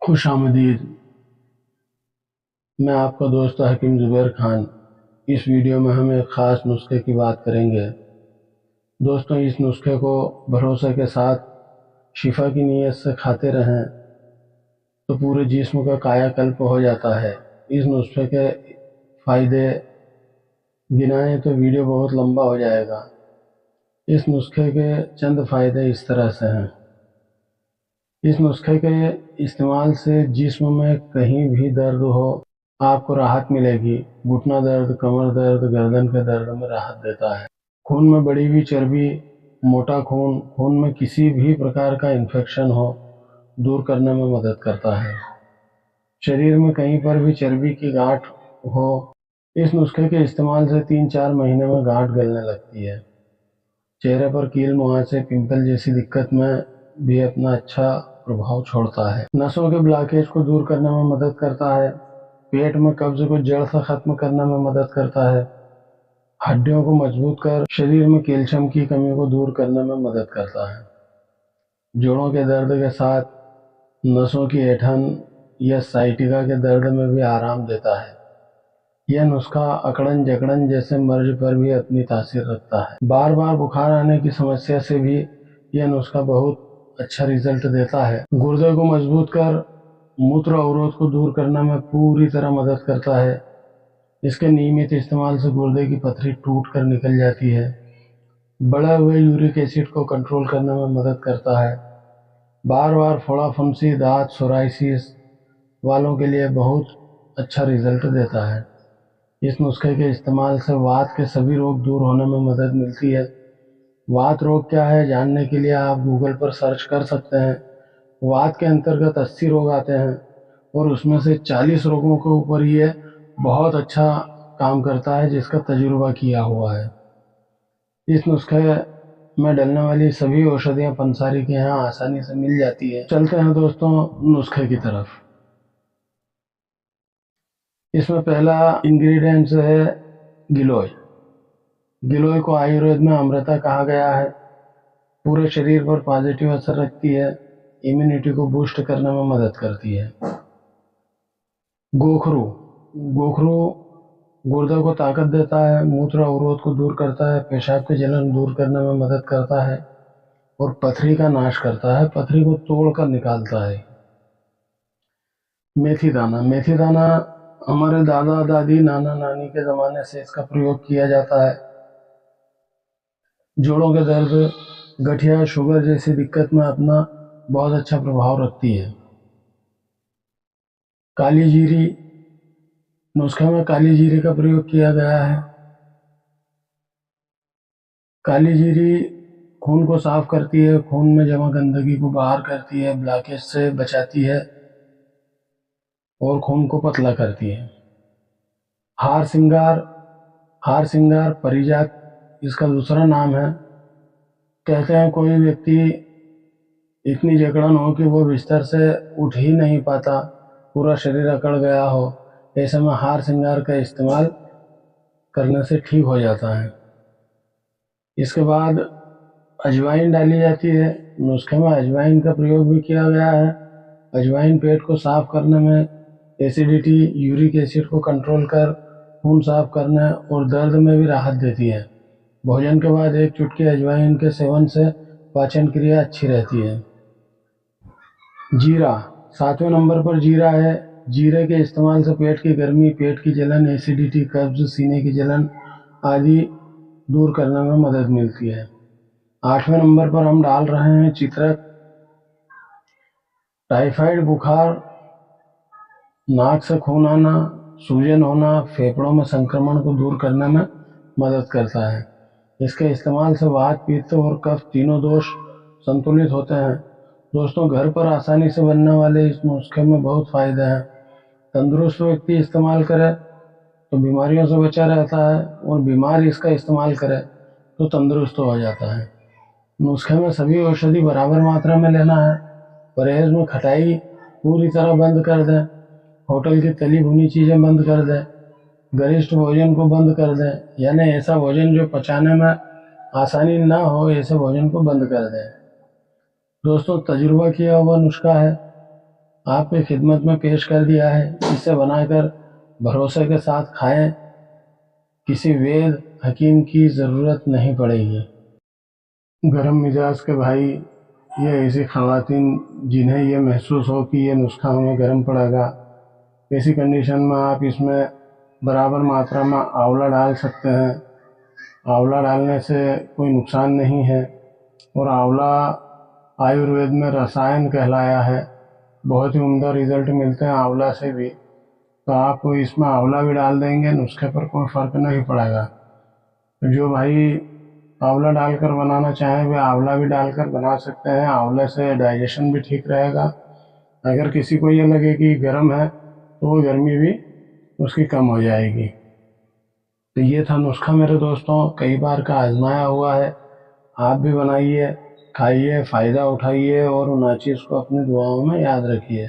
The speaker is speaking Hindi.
खुश आमदीद। मैं आपका दोस्त हकीम ज़ुबैर खान। इस वीडियो में हम एक ख़ास नुस्खे की बात करेंगे। दोस्तों, इस नुस्खे को भरोसे के साथ शिफा की नीयत से खाते रहें तो पूरे जिस्म का कायाकल्प हो जाता है। इस नुस्खे के फ़ायदे गिनाएं तो वीडियो बहुत लंबा हो जाएगा। इस नुस्खे के चंद फ़ायदे इस तरह से हैं। इस नुस्खे के इस्तेमाल से जिस्म में कहीं भी दर्द हो आपको राहत मिलेगी। घुटना दर्द, कमर दर्द, गर्दन के दर्द में राहत देता है। खून में बढ़ी हुई चर्बी, मोटा खून, खून में किसी भी प्रकार का इन्फेक्शन हो दूर करने में मदद करता है। शरीर में कहीं पर भी चर्बी की गांठ हो, इस नुस्खे के इस्तेमाल से 3-4 महीने में गांठ गलने लगती है। चेहरे पर कील मुहासे, पिंपल जैसी दिक्कत में भी अपना अच्छा प्रभाव छोड़ता है। नसों के ब्लॉकेज को दूर करने में मदद करता है। पेट में कब्ज को जड़ से खत्म करने में मदद करता है। हड्डियों को मजबूत कर शरीर में कैल्शियम की कमी को दूर करने में मदद करता है। जोड़ों के दर्द के साथ नसों की ऐंठन या साइटिका के दर्द में भी आराम देता है। यह नुस्खा अकड़न जकड़न जैसे मर्ज पर भी अपनी तासीर रखता है। बार बार बुखार आने की समस्या से भी यह नुस्खा बहुत अच्छा रिजल्ट देता है। गुर्दे को मजबूत कर मूत्र अवरोध को दूर करने में पूरी तरह मदद करता है। इसके नियमित इस्तेमाल से गुर्दे की पथरी टूट कर निकल जाती है। बढ़े हुए यूरिक एसिड को कंट्रोल करने में मदद करता है। बार बार फोड़ा फुंसी, दांत, सोराइसिस वालों के लिए बहुत अच्छा रिजल्ट देता है। इस नुस्खे के इस्तेमाल से वात के सभी रोग दूर होने में मदद मिलती है। वात रोग क्या है जानने के लिए आप गूगल पर सर्च कर सकते हैं। वात के अंतर्गत 80 रोग आते हैं और उसमें से 40 रोगों के ऊपर ये बहुत अच्छा काम करता है, जिसका तजुर्बा किया हुआ है। इस नुस्खे में डलने वाली सभी औषधियाँ पंसारी के यहाँ आसानी से मिल जाती है। चलते हैं दोस्तों नुस्खे की तरफ। इसमें पहला इंग्रेडिएंट्स है गिलोय। गिलोय को आयुर्वेद में अमृता कहा गया है। पूरे शरीर पर पॉजिटिव असर रखती है। इम्यूनिटी को बूस्ट करने में मदद करती है। गोखरू गोखरू गुर्दे को ताकत देता है, मूत्र अवरोध को दूर करता है, पेशाब की जलन दूर करने में मदद करता है और पथरी का नाश करता है, पथरी को तोड़कर निकालता है। मेथी दाना हमारे दादा दादी, नाना नानी के ज़माने से इसका प्रयोग किया जाता है। जोड़ों के दर्द, गठिया, शुगर जैसी दिक्कत में अपना बहुत अच्छा प्रभाव रखती है। काली जीरी, नुस्खे में काली जीरी का प्रयोग किया गया है। काली जीरी खून को साफ करती है, खून में जमा गंदगी को बाहर करती है, ब्लॉकेज से बचाती है और खून को पतला करती है। हार सिंगार परिजात इसका दूसरा नाम है। कहते हैं कोई व्यक्ति इतनी जकड़न हो कि वो बिस्तर से उठ ही नहीं पाता, पूरा शरीर अकड़ गया हो, ऐसे में हार सिंगार का इस्तेमाल करने से ठीक हो जाता है। इसके बाद अजवाइन डाली जाती है। नुस्खे में अजवाइन का प्रयोग भी किया गया है। अजवाइन पेट को साफ करने में, एसिडिटी, यूरिक एसिड को कंट्रोल कर खून साफ करने और दर्द में भी राहत देती है। भोजन के बाद 1 चुटकी अजवाइन के सेवन से पाचन क्रिया अच्छी रहती है। जीरा, 7वें नंबर पर जीरा है। जीरे के इस्तेमाल से पेट की गर्मी, पेट की जलन, एसिडिटी, कब्ज, सीने की जलन आदि दूर करने में मदद मिलती है। 8वें नंबर पर हम डाल रहे हैं चित्रक। टाइफाइड बुखार, नाक से खून आना, सूजन होना, फेफड़ों में संक्रमण को दूर करने में मदद करता है। इसके इस्तेमाल से वात, पित्त और कफ तीनों दोष संतुलित होते हैं। दोस्तों, घर पर आसानी से बनने वाले इस नुस्खे में बहुत फायदे हैं। तंदुरुस्त व्यक्ति इस्तेमाल करे तो बीमारियों से बचा रहता है और बीमार इसका इस्तेमाल करे तो तंदुरुस्त हो जाता है। नुस्खे में सभी औषधि बराबर मात्रा में लेना है। परहेज में खटाई पूरी तरह बंद कर दें। होटल की तली भुनी चीज़ें बंद कर दें। गरिष्ठ भोजन को बंद कर दें, यानी ऐसा भोजन जो पचाने में आसानी ना हो, ऐसे भोजन को बंद कर दें। दोस्तों, तजुर्बा किया हुआ नुस्खा है। आपकी खिदमत में पेश कर दिया है। इसे बनाकर भरोसे के साथ खाएं, किसी वेद हकीम की ज़रूरत नहीं पड़ेगी। गरम मिजाज के भाई, ये ऐसी ख़वातीन जिन्हें ये महसूस हो कि ये नुस्खा हमें गर्म पड़ेगा, ऐसी कंडीशन में आप इसमें बराबर मात्रा में आंवला डाल सकते हैं। आंवला डालने से कोई नुकसान नहीं है और आंवला आयुर्वेद में रसायन कहलाया है। बहुत ही उम्दा रिज़ल्ट मिलते हैं आंवला से भी। तो आप इसमें आंवला भी डाल देंगे, नुस्खे पर कोई फ़र्क नहीं पड़ेगा। तो जो भाई आंवला डालकर बनाना चाहें वे आंवला भी डालकर बना सकते हैं। आंवले से डाइजेशन भी ठीक रहेगा। अगर किसी को ये लगे कि गर्म है तो वो गर्मी भी उसकी कम हो जाएगी। तो ये था नुस्खा मेरे दोस्तों, कई बार का आजमाया हुआ है। आप भी बनाइए, खाइए, फ़ायदा उठाइए और उन चीज़ को अपनी दुआओं में याद रखिए।